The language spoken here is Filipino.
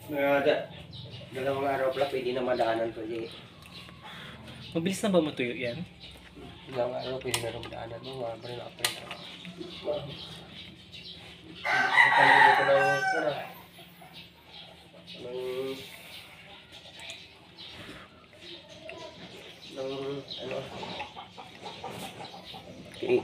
Dalawang araw pala pwede na madaanan ko. Mabilis na ba matuyo yan? Dalawang araw pwede na rin madaanan mo. Mga rin ako rin. Kapalagay ko ng ano. Okay.